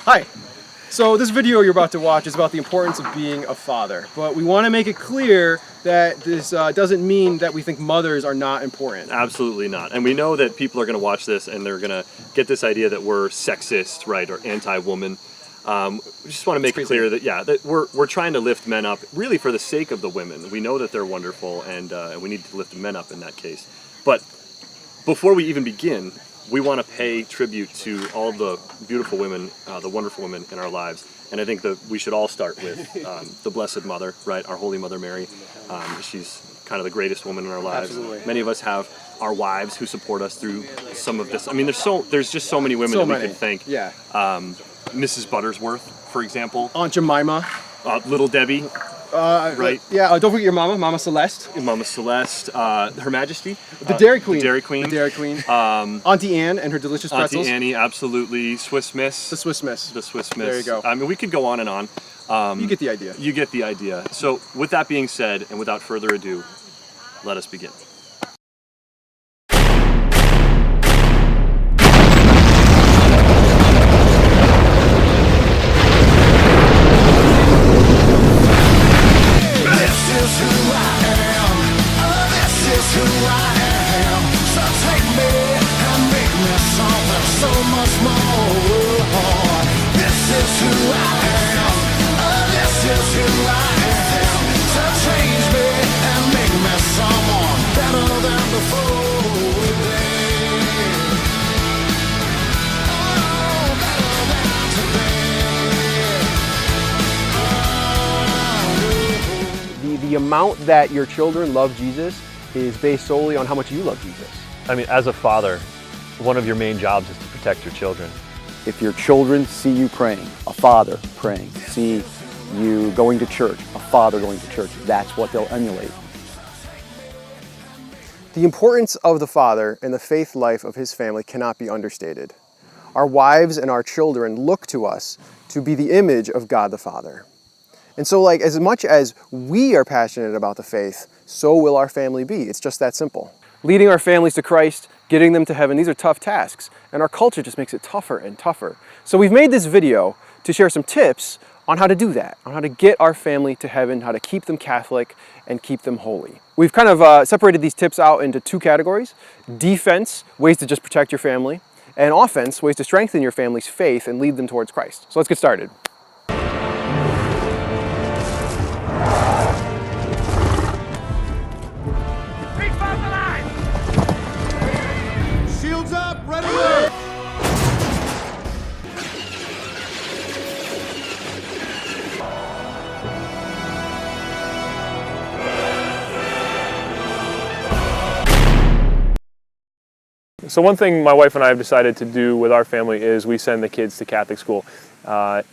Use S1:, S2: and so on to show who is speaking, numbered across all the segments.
S1: Hi. So this video you're about to watch is about the importance of being a father, but we want to make it clear that this doesn't mean that we think mothers are not important.
S2: Absolutely not. And we know that people are going to watch this and they're going to get this idea that we're sexist, right, or anti-woman. We just want to make it clear that, that we're trying to lift men up, really for the sake of the women. We know that they're wonderful, and we need to lift the men up in that case. But before we even begin, we want to pay tribute to all the beautiful women, the wonderful women in our lives. And I think that we should all start with the Blessed Mother, right? Our Holy Mother Mary. She's kind of the greatest woman in our lives.
S1: Absolutely.
S2: Many of us have our wives who support us through some of this. I mean, there's just so many women we could thank.
S1: Yeah.
S2: Mrs. Buttersworth, for example.
S1: Aunt Jemima.
S2: Little Debbie. Right.
S1: Yeah. Don't forget your mama, Mama Celeste.
S2: Mama Celeste. Her Majesty.
S1: The Dairy Queen.
S2: The Dairy Queen.
S1: The Dairy Queen. Auntie Anne and her delicious pretzels.
S2: Auntie Annie, absolutely. Swiss Miss.
S1: The Swiss Miss.
S2: The Swiss Miss.
S1: There you go.
S2: I mean, we could go on and on.
S1: You get the idea.
S2: You get the idea. So, with that being said, and without further ado, let us begin.
S1: The amount that your children love Jesus is based solely on how much you love Jesus.
S3: I mean, as a father, one of your main jobs is to protect your children.
S4: If your children see you praying, a father praying, see you going to church, a father going to church, that's what they'll emulate.
S1: The importance of the father and the faith life of his family cannot be understated. Our wives and our children look to us to be the image of God the Father. And so, as much as we are passionate about the faith, so will our family be. It's just that simple. Leading our families to Christ, getting them to heaven, these are tough tasks, and our culture just makes it tougher and tougher. So we've made this video to share some tips on how to do that, on how to get our family to heaven, how to keep them Catholic and keep them holy. We've kind of separated these tips out into two categories: defense, ways to just protect your family, and offense, ways to strengthen your family's faith and lead them towards Christ. So let's get started.
S5: Shields up, ready to work.
S3: So one thing my wife and I have decided to do with our family is we send the kids to Catholic school.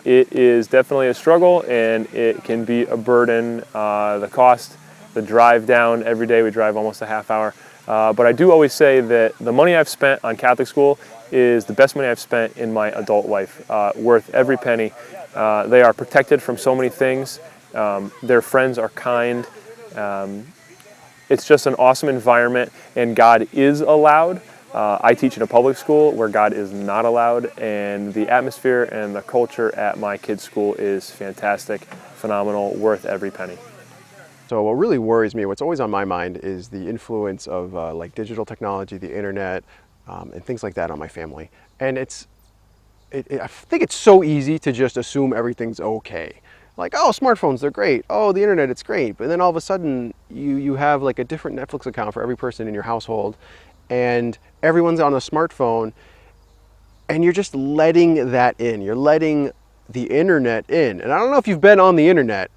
S3: It is definitely a struggle and it can be a burden. The cost, the drive down every day, we drive almost a half hour. But I do always say that the money I've spent on Catholic school is the best money I've spent in my adult life, worth every penny. They are protected from so many things. Their friends are kind. It's just an awesome environment, and God is allowed. I teach in a public school where God is not allowed, and the atmosphere and the culture at my kids' school is fantastic, phenomenal, worth every penny.
S1: So what really worries me, what's always on my mind, is the influence of digital technology, the internet, and things like that on my family. And I think it's so easy to just assume everything's okay. Like, oh, smartphones, they're great. Oh, the internet, it's great. But then all of a sudden, you have a different Netflix account for every person in your household, and everyone's on a smartphone, and you're just letting that in. You're letting the internet in. And I don't know if you've been on the internet,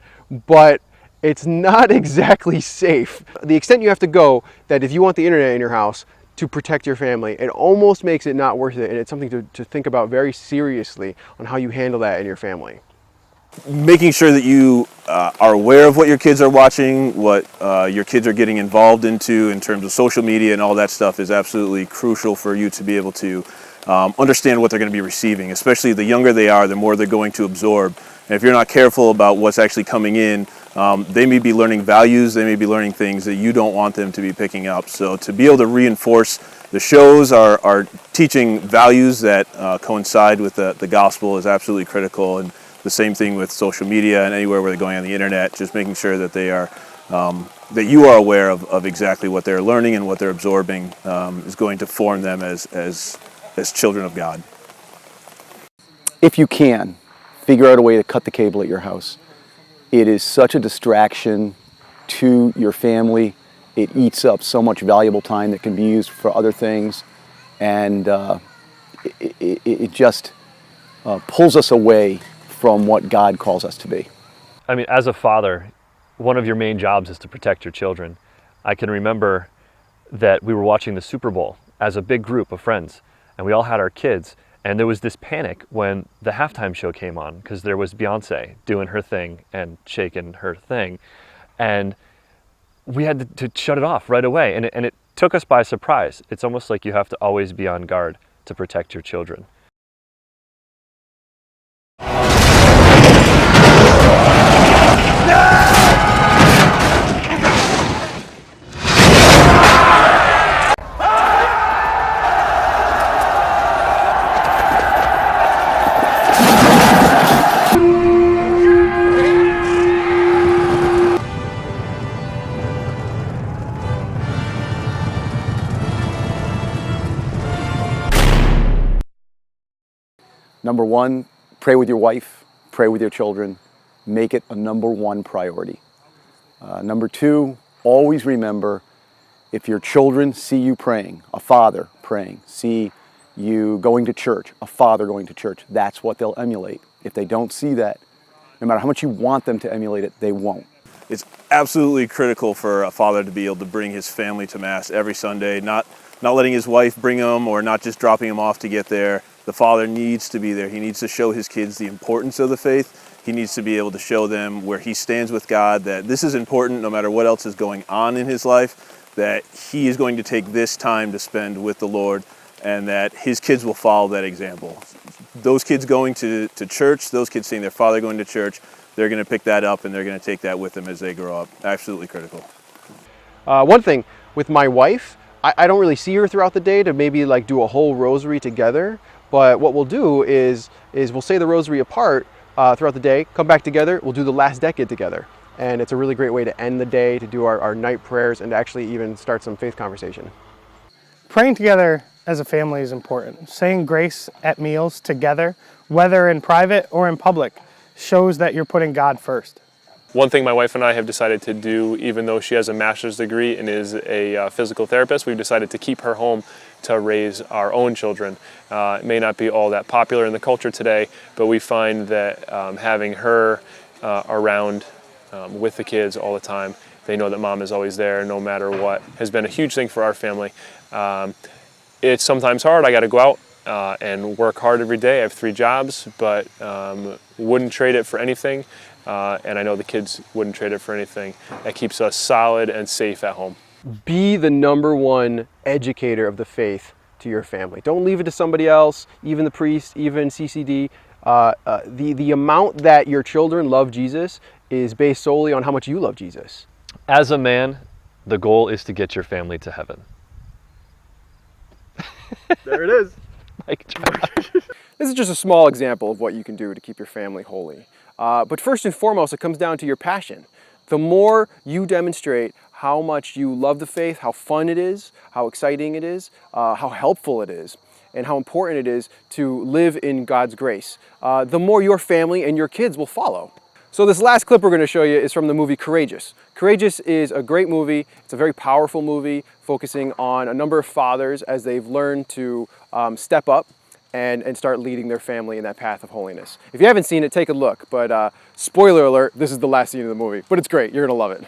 S1: but it's not exactly safe. The extent you have to go, that if you want the internet in your house to protect your family, it almost makes it not worth it, and it's something to think about very seriously on how you handle that in your family.
S6: Making sure that you are aware of what your kids are watching, what your kids are getting involved into in terms of social media and all that stuff is absolutely crucial for you to be able to understand what they're going to be receiving. Especially the younger they are, the more they're going to absorb. And if you're not careful about what's actually coming in, they may be learning values, they may be learning things that you don't want them to be picking up. So to be able to reinforce the shows are teaching values that coincide with the gospel is absolutely critical. And the same thing with social media and anywhere where they're going on the internet, just making sure that they are that you are aware of exactly what they're learning and what they're absorbing is going to form them as children of God.
S4: If you can, figure out a way to cut the cable at your house. It is such a distraction to your family. It eats up so much valuable time that can be used for other things, and it just pulls us away from what God calls us to be.
S5: I mean, as a father, one of your main jobs is to protect your children. I can remember that we were watching the Super Bowl as a big group of friends, and we all had our kids, and there was this panic when the halftime show came on because there was Beyonce doing her thing and shaking her thing, and we had to shut it off right away, and it took us by surprise. It's almost like you have to always be on guard to protect your children.
S4: Number one, pray with your wife, pray with your children. Make it a number one priority. Number two, always remember, if your children see you praying, a father praying, see you going to church, a father going to church, that's what they'll emulate. If they don't see that, no matter how much you want them to emulate it, they won't.
S6: It's absolutely critical for a father to be able to bring his family to Mass every Sunday, not letting his wife bring them or not just dropping them off to get there. The father needs to be there. He needs to show his kids the importance of the faith. He needs to be able to show them where he stands with God, that this is important no matter what else is going on in his life, that he is going to take this time to spend with the Lord, and that his kids will follow that example. Those kids going to church, those kids seeing their father going to church, they're going to pick that up and they're going to take that with them as they grow up. Absolutely critical.
S1: One thing with my wife, I don't really see her throughout the day to maybe like do a whole rosary together. But what we'll do is we'll say the rosary apart throughout the day, come back together, we'll do the last decade together. And it's a really great way to end the day, to do our night prayers, and to actually even start some faith conversation.
S7: Praying together as a family is important. Saying grace at meals together, whether in private or in public, shows that you're putting God first.
S3: One thing my wife and I have decided to do, even though she has a master's degree and is a physical therapist, we've decided to keep her home to raise our own children. It may not be all that popular in the culture today, but we find that having her around with the kids all the time, they know that mom is always there no matter what, has been a huge thing for our family. It's sometimes hard. I got to go out and work hard every day. I have 3 jobs, but wouldn't trade it for anything. And I know the kids wouldn't trade it for anything. That keeps us solid and safe at home.
S1: Be the number one educator of the faith to your family. Don't leave it to somebody else, even the priest, even CCD. The amount that your children love Jesus is based solely on how much you love Jesus.
S5: As a man, the goal is to get your family to heaven.
S1: There it is.
S5: Mic drop.
S1: This is just a small example of what you can do to keep your family holy. But first and foremost, it comes down to your passion. The more you demonstrate how much you love the faith, how fun it is, how exciting it is, how helpful it is, and how important it is to live in God's grace, the more your family and your kids will follow. So this last clip we're going to show you is from the movie Courageous. Courageous is a great movie. It's a very powerful movie focusing on a number of fathers as they've learned to step up and start leading their family in that path of holiness. If you haven't seen it, take a look. But spoiler alert, this is the last scene of the movie. But it's great. You're going to love it.